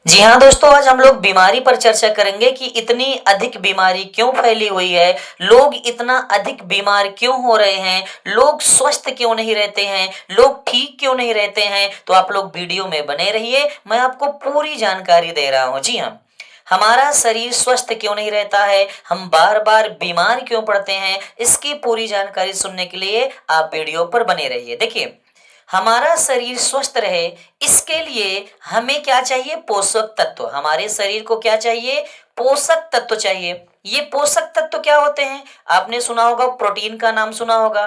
जी हाँ दोस्तों, आज हम लोग बीमारी पर चर्चा करेंगे कि इतनी अधिक बीमारी क्यों फैली हुई है। लोग इतना अधिक बीमार क्यों हो रहे हैं, लोग स्वस्थ क्यों नहीं रहते हैं, लोग ठीक क्यों नहीं रहते हैं। तो आप लोग वीडियो में बने रहिए, मैं आपको पूरी जानकारी दे रहा हूँ। जी हाँ, हमारा शरीर स्वस्थ क्यों नहीं रहता है, हम बार बार बीमार क्यों पड़ते हैं, इसकी पूरी जानकारी सुनने के लिए आप वीडियो पर बने रहिए। देखिए, हमारा शरीर स्वस्थ रहे इसके लिए हमें क्या चाहिए? पोषक तत्व। हमारे शरीर को क्या चाहिए? पोषक तत्व चाहिए। ये पोषक तत्व क्या होते हैं? आपने सुना होगा, प्रोटीन का नाम सुना होगा,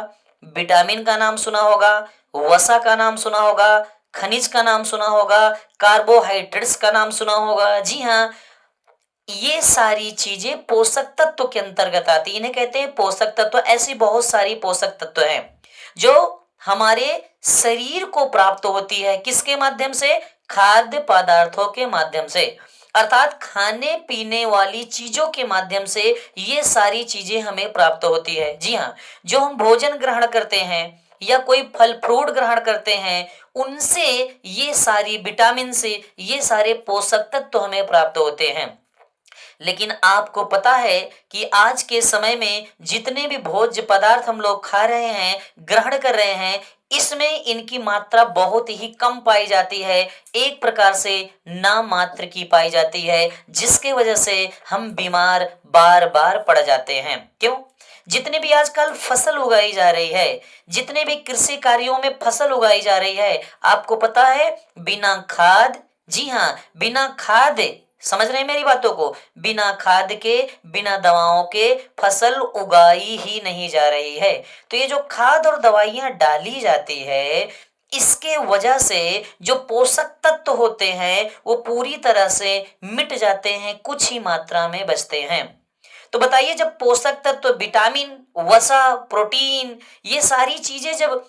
विटामिन का नाम सुना होगा, वसा का नाम सुना होगा, खनिज का नाम सुना होगा, कार्बोहाइड्रेट्स का नाम सुना होगा। जी हाँ, ये सारी चीजें पोषक तत्व के अंतर्गत आती है, इन्हें कहते हैं पोषक तत्व। ऐसी बहुत सारी पोषक तत्व हैं जो हमारे शरीर को प्राप्त होती है। किसके माध्यम से? खाद्य पदार्थों के माध्यम से, अर्थात खाने पीने वाली चीजों के माध्यम से ये सारी चीजें हमें प्राप्त होती है। जी हाँ, जो हम भोजन ग्रहण करते हैं या कोई फल फ्रूट ग्रहण करते हैं, उनसे ये सारी विटामिन से ये सारे पोषक तत्व हमें प्राप्त होते हैं। लेकिन आपको पता है कि आज के समय में जितने भी भोज्य पदार्थ हम लोग खा रहे हैं, ग्रहण कर रहे हैं, इसमें इनकी मात्रा बहुत ही कम पाई जाती है, एक प्रकार से नाम मात्र की पाई जाती है, जिसके वजह से हम बीमार बार बार पड़ जाते हैं। क्यों? जितने भी आजकल फसल उगाई जा रही है, जितने भी कृषि कार्यों में फसल उगाई जा रही है, आपको पता है बिना खाद, जी हाँ, बिना खाद, समझ रहे हैं मेरी बातों को, बिना खाद के बिना दवाओं के फसल उगाई ही नहीं जा रही है। तो ये जो खाद और दवाइयां डाली जाती है, इसके वजह से जो पोषक तत्व होते हैं वो पूरी तरह से मिट जाते हैं, कुछ ही मात्रा में बचते हैं। तो बताइए, जब पोषक तत्व, विटामिन, वसा, प्रोटीन, ये सारी चीजें जब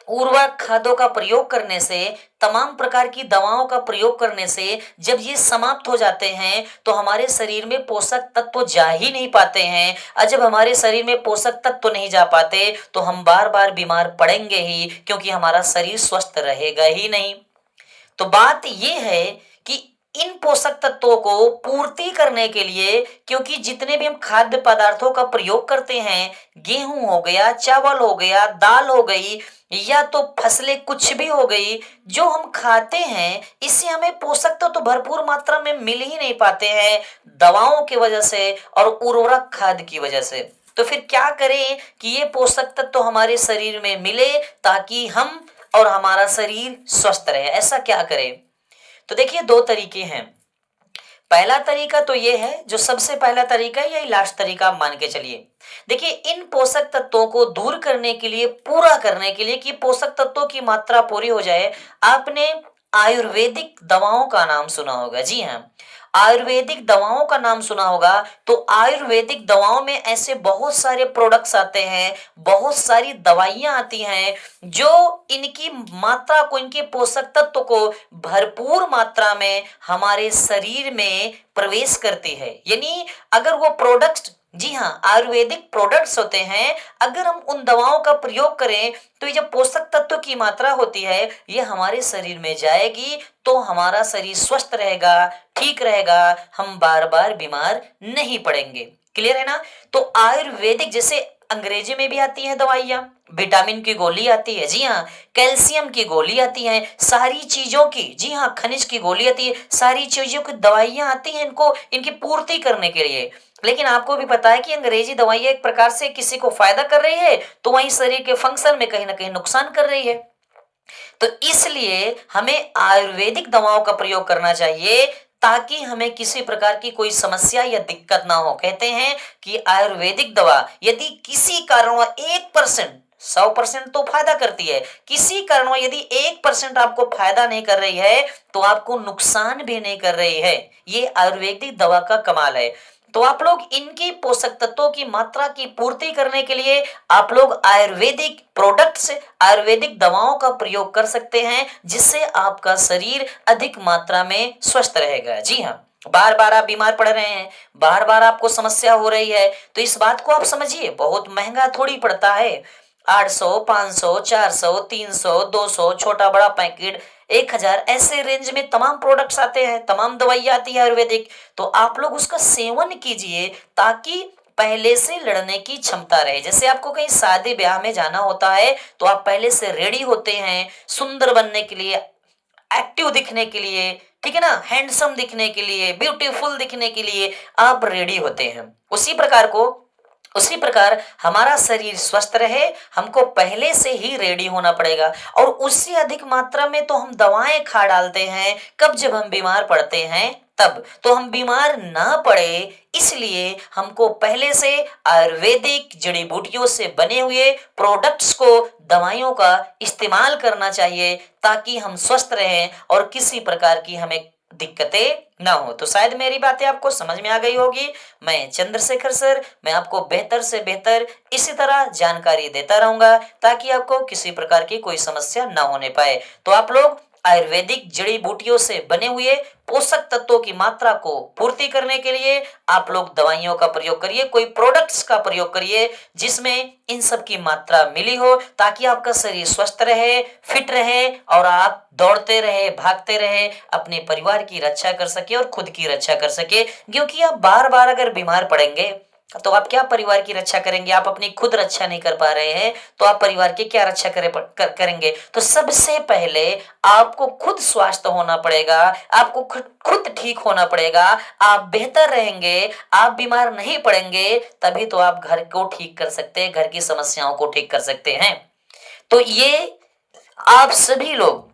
उर्वरक खादों का प्रयोग करने से, तमाम प्रकार की दवाओं का प्रयोग करने से जब ये समाप्त हो जाते हैं, तो हमारे शरीर में पोषक तत्व जा ही नहीं पाते हैं। और जब हमारे शरीर में पोषक तत्व नहीं जा पाते तो हम बार बार बीमार पड़ेंगे ही, क्योंकि हमारा शरीर स्वस्थ रहेगा ही नहीं। तो बात यह है कि इन पोषक तत्वों को पूर्ति करने के लिए, क्योंकि जितने भी हम खाद्य पदार्थों का प्रयोग करते हैं, गेहूं हो गया, चावल हो गया, दाल हो गई, या तो फसलें कुछ भी हो गई, जो हम खाते हैं, इससे हमें पोषक तत्व तो भरपूर मात्रा में मिल ही नहीं पाते हैं, दवाओं की वजह से और उर्वरक खाद की वजह से। तो फिर क्या करें कि ये पोषक तत्व तो हमारे शरीर में मिले, ताकि हम और हमारा शरीर स्वस्थ रहे। ऐसा क्या करें? तो देखिए, दो तरीके हैं। पहला तरीका तो ये है, जो सबसे पहला तरीका है, यही लास्ट तरीका आप मान के चलिए। देखिए, इन पोषक तत्वों को दूर करने के लिए, पूरा करने के लिए, कि पोषक तत्वों की मात्रा पूरी हो जाए, आपने आयुर्वेदिक दवाओं का नाम सुना होगा। जी हाँ, आयुर्वेदिक दवाओं का नाम सुना होगा। तो आयुर्वेदिक दवाओं में ऐसे बहुत सारे प्रोडक्ट्स आते हैं, बहुत सारी दवाइयां आती हैं, जो इनकी मात्रा को, इनके पोषक तत्व को भरपूर मात्रा में हमारे शरीर में प्रवेश करती है। यानी अगर वो प्रोडक्ट्स, जी हाँ, आयुर्वेदिक प्रोडक्ट्स होते हैं, अगर हम उन दवाओं का प्रयोग करें, तो ये जो पोषक तत्व की मात्रा होती है, ये हमारे शरीर में जाएगी, तो हमारा शरीर स्वस्थ रहेगा, ठीक रहेगा, हम बार बार बीमार नहीं पड़ेंगे। क्लियर है ना? तो आयुर्वेदिक, जैसे अंग्रेजी में भी आती है दवाइयां, विटामिन की गोली आती है, जी हाँ, कैल्शियम की गोली आती है, सारी चीजों की, जी हाँ, खनिज की गोली आती है, सारी चीजों की दवाइयां आती हैं इनको, इनकी पूर्ति करने के लिए। लेकिन आपको भी पता है कि अंग्रेजी दवाइयां एक प्रकार से किसी को फायदा कर रही है, तो वहीं शरीर के फंक्शन में कहीं ना कहीं नुकसान कर रही है। तो इसलिए हमें आयुर्वेदिक दवाओं का प्रयोग करना चाहिए, ताकि हमें किसी प्रकार की कोई समस्या या दिक्कत ना हो। कहते हैं कि आयुर्वेदिक दवा यदि किसी कारणवश 1%, 100% तो फायदा करती है, किसी कारणवश यदि 1% आपको फायदा नहीं कर रही है, तो आपको नुकसान भी नहीं कर रही है। ये आयुर्वेदिक दवा का कमाल है। तो आप लोग इनकी पोषक तत्वों की मात्रा की पूर्ति करने के लिए आप लोग आयुर्वेदिक प्रोडक्ट्स, आयुर्वेदिक दवाओं का प्रयोग कर सकते हैं, जिससे आपका शरीर अधिक मात्रा में स्वस्थ रहेगा। जी हाँ, बार बार आप बीमार पड़ रहे हैं, बार बार आपको समस्या हो रही है, तो इस बात को आप समझिए, बहुत महंगा थोड़ी पड़ता है। 800, 500, 400, 300, 200 छोटा बड़ा पैकेट 1000 ऐसे रेंज में तमाम प्रोडक्ट्स आते हैं, तमाम दवाइयाँ आती है आयुर्वेदिक। तो आप लोग उसका सेवन कीजिए ताकि पहले से लड़ने की क्षमता रहे। जैसे आपको कहीं शादी ब्याह में जाना होता है तो आप पहले से रेडी होते हैं सुंदर बनने के लिए, एक्टिव दिखने के लिए, ठीक है ना, हैंडसम दिखने के लिए, ब्यूटीफुल दिखने के लिए आप रेडी होते हैं। उसी प्रकार हमारा शरीर स्वस्थ रहे, हमको पहले से ही रेडी होना पड़ेगा। और उससे अधिक मात्रा में तो हम दवाएं खा डालते हैं कब, जब हम बीमार पड़ते हैं तब। तो हम बीमार ना पड़े इसलिए हमको पहले से आयुर्वेदिक जड़ी बूटियों से बने हुए प्रोडक्ट्स को, दवाइयों का इस्तेमाल करना चाहिए ताकि हम स्वस्थ रहें और किसी प्रकार की हमें दिक्कतें ना हो। तो शायद मेरी बातें आपको समझ में आ गई होगी। मैं चंद्रशेखर सर, मैं आपको बेहतर से बेहतर इसी तरह जानकारी देता रहूंगा ताकि आपको किसी प्रकार की कोई समस्या ना होने पाए। तो आप लोग आयुर्वेदिक जड़ी बूटियों से बने हुए पोषक तत्वों की मात्रा को पूर्ति करने के लिए आप लोग दवाइयों का प्रयोग करिए, कोई प्रोडक्ट्स का प्रयोग करिए जिसमें इन सब की मात्रा मिली हो ताकि आपका शरीर स्वस्थ रहे, फिट रहे और आप दौड़ते रहे, भागते रहे, अपने परिवार की रक्षा कर सके और खुद की रक्षा कर सके। क्योंकि आप बार बार अगर बीमार पड़ेंगे तो आप क्या परिवार की रक्षा करेंगे? आप अपनी खुद रक्षा नहीं कर पा रहे हैं तो आप परिवार की क्या रक्षा करेंगे? तो सबसे पहले आपको खुद स्वस्थ होना पड़ेगा, आपको खुद ठीक होना पड़ेगा। आप बेहतर रहेंगे, आप बीमार नहीं पड़ेंगे, तभी तो आप घर को ठीक कर सकते हैं, घर की समस्याओं को ठीक कर सकते हैं। तो ये आप सभी लोग,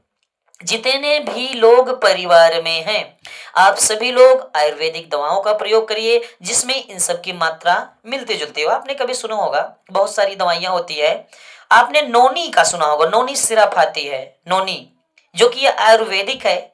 जितने भी लोग परिवार में हैं, आप सभी लोग आयुर्वेदिक दवाओं का प्रयोग करिए जिसमें इन सब की मात्रा मिलती जुलती हो। आपने कभी सुना होगा बहुत सारी दवाइयां होती है, आपने नोनी का सुना होगा, नोनी सिरप आती है, नोनी, जो कि आयुर्वेदिक है,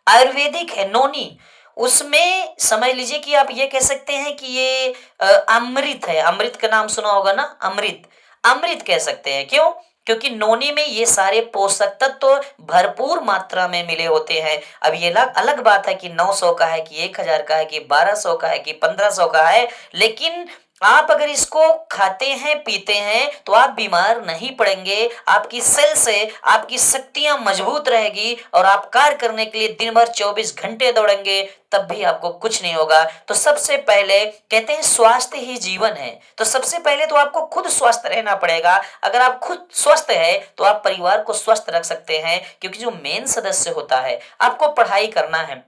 आयुर्वेदिक है नोनी। उसमें समझ लीजिए कि आप ये कह सकते हैं कि ये अमृत है। अमृत का नाम सुना होगा ना, अमृत, अमृत कह सकते हैं। क्यों? क्योंकि नोनी में ये सारे पोषक तत्व भरपूर मात्रा में मिले होते हैं। अब ये अलग बात है कि 900 का है कि 1000 का है कि 1200 का है कि 1500 का है, लेकिन आप अगर इसको खाते हैं, पीते हैं तो आप बीमार नहीं पड़ेंगे। आपकी सेल से आपकी शक्तियां मजबूत रहेगी और आप कार्य करने के लिए दिन भर 24 घंटे दौड़ेंगे, तब भी आपको कुछ नहीं होगा। तो सबसे पहले कहते हैं स्वास्थ्य ही जीवन है, तो सबसे पहले तो आपको खुद स्वस्थ रहना पड़ेगा। अगर आप खुद स्वस्थ है तो आप परिवार को स्वस्थ रख सकते हैं। क्योंकि जो मेन सदस्य होता है, आपको पढ़ाई करना है,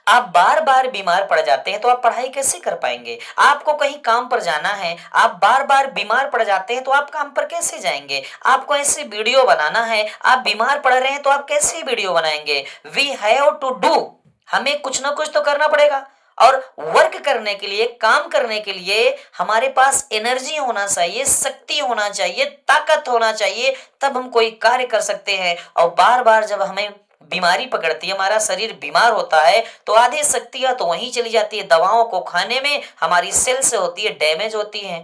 आप बार बार बीमार पड़ जाते हैं तो आप पढ़ाई कैसे कर पाएंगे? आपको कहीं काम पर जाना है, आप बार बार बीमार पड़ जाते हैं तो आप काम पर कैसे जाएंगे? आपको ऐसे वीडियो बनाना है, आप बीमार पड़ रहे हैं तो आप कैसे वीडियो बनाएंगे? वी हैव टू डू, हमें कुछ ना कुछ तो करना पड़ेगा। और वर्क करने के लिए, काम करने के लिए हमारे पास एनर्जी होना चाहिए, शक्ति होना चाहिए, ताकत होना चाहिए, तब हम कोई कार्य कर सकते हैं। और बार बार जब हमें बीमारी पकड़ती है, हमारा शरीर बीमार होता है, तो आधी शक्तियां तो वहीं चली जाती है, दवाओं को खाने में हमारी सेल से होती है, डैमेज होती है।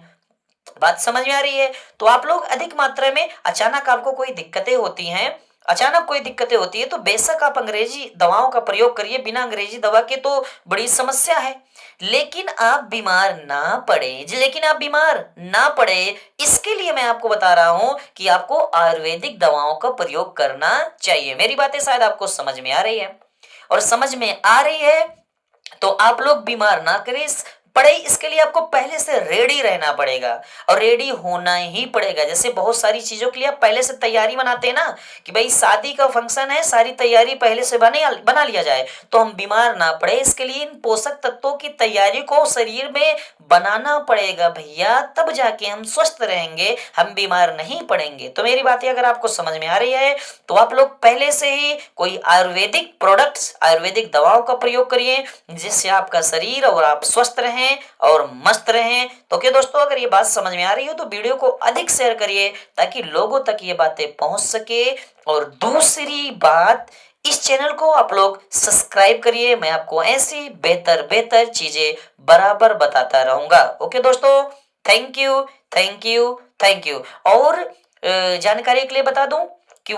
बात समझ में आ रही है? तो आप लोग अधिक मात्रा में अचानक आपको कोई दिक्कतें होती हैं, अचानक कोई दिक्कतें होती है तो बेशक आप अंग्रेजी दवाओं का प्रयोग करिए, बिना अंग्रेजी दवा के तो बड़ी समस्या है। लेकिन आप बीमार ना पड़े, लेकिन आप बीमार ना पड़े इसके लिए मैं आपको बता रहा हूं कि आपको आयुर्वेदिक दवाओं का प्रयोग करना चाहिए। मेरी बातें शायद आपको समझ में आ रही है, और समझ में आ रही है तो आप लोग बीमार ना करें पड़े, इसके लिए आपको पहले से रेडी रहना पड़ेगा और रेडी होना ही पड़ेगा। जैसे बहुत सारी चीजों के लिए आप पहले से तैयारी बनाते हैं ना, कि भाई शादी का फंक्शन है, सारी तैयारी पहले से बना लिया जाए तो हम बीमार ना पड़े, इसके लिए इन पोषक तत्वों की तैयारी को शरीर में बनाना पड़ेगा भैया, तब जाके हम स्वस्थ रहेंगे, हम बीमार नहीं पड़ेंगे। तो मेरी बातें अगर आपको समझ में आ रही है तो आप लोग पहले से ही कोई आयुर्वेदिक प्रोडक्ट्स, आयुर्वेदिक दवाओं का प्रयोग करिए जिससे आपका शरीर और आप स्वस्थ रहें और मस्त रहें। तो क्या दोस्तों, अगर ये बात समझ में आ रही हो तो वीडियो को अधिक शेयर करिए ताकि लोगों तक ये बातें पहुंच सके। और दूसरी बात, इस चैनल को आप लोग सब्सक्राइब करिए, मैं आपको ऐसी बेहतर बेहतर चीजें बराबर बताता रहूंगा। ओके दोस्तों, thank you thank you thank you. और जानकारी के लिए बता दूं कि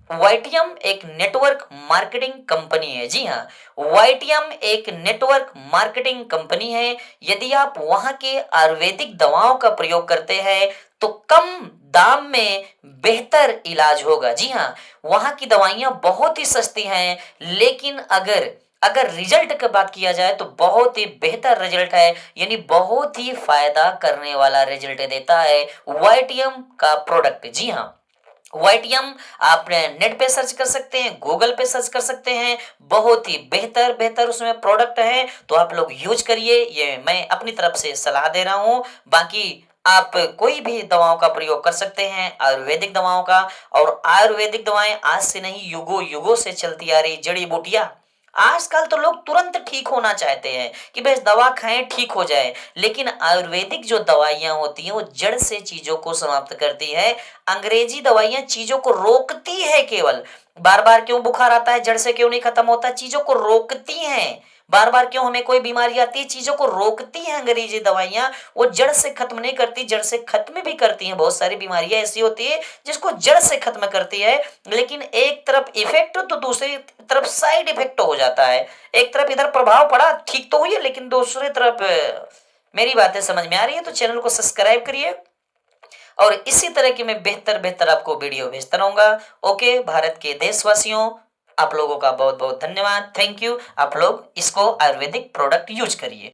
वाईटीएम एक नेटवर्क मार्केटिंग कंपनी है। जी हाँ, वाईटीएम एक नेटवर्क मार्केटिंग कंपनी है। यदि आप वहां के आयुर्वेदिक दवाओं का प्रयोग करते हैं तो कम दाम में बेहतर इलाज होगा। जी हाँ, वहां की दवाइयां बहुत ही सस्ती हैं, लेकिन अगर अगर रिजल्ट की बात किया जाए तो बहुत ही बेहतर रिजल्ट है, यानी बहुत ही फायदा करने वाला रिजल्ट देता है वाइटियम का प्रोडक्ट। जी हाँ, वाइटियम आप नेट पे सर्च कर सकते हैं, गूगल पे सर्च कर सकते हैं, बहुत ही बेहतर बेहतर उसमें प्रोडक्ट है, तो आप लोग यूज करिए, ये मैं अपनी तरफ से सलाह दे रहा हूँ। बाकी आप कोई भी दवाओं का प्रयोग कर सकते हैं, आयुर्वेदिक दवाओं का। और आयुर्वेदिक दवाएं आज से नहीं, युगों युगों से चलती आ रही जड़ी बूटियां। आजकल तो लोग तुरंत ठीक होना चाहते हैं कि बस दवा खाएं ठीक हो जाए, लेकिन आयुर्वेदिक जो दवाइयां होती हैं वो जड़ से चीजों को समाप्त करती है। अंग्रेजी दवाइयां चीजों को रोकती है केवल। बार बार क्यों बुखार आता है, जड़ से क्यों नहीं खत्म होता, चीजों को रोकती हैं। बार बार क्यों हमें कोई बीमारी आती है, चीजों को रोकती हैं अंग्रेजी दवाइयां। वो जड़ से खत्म नहीं करती, जड़ से खत्म भी करती हैं। बहुत सारी बीमारियां ऐसी होती है जिसको जड़ से खत्म करती है, लेकिन एक तरफ इफेक्ट तो दूसरी तरफ साइड इफेक्ट हो जाता है। एक तरफ इधर प्रभाव पड़ा, ठीक तो हुई है, लेकिन दूसरी तरफ मेरी बातें समझ में आ रही है तो चैनल को सब्सक्राइब करिए, और इसी तरह की मैं बेहतर बेहतर आपको वीडियो भेजता रहूंगा। ओके, भारत के देशवासियों, आप लोगों का बहुत बहुत धन्यवाद, थैंक यू। आप लोग इसको आयुर्वेदिक प्रोडक्ट यूज करिए।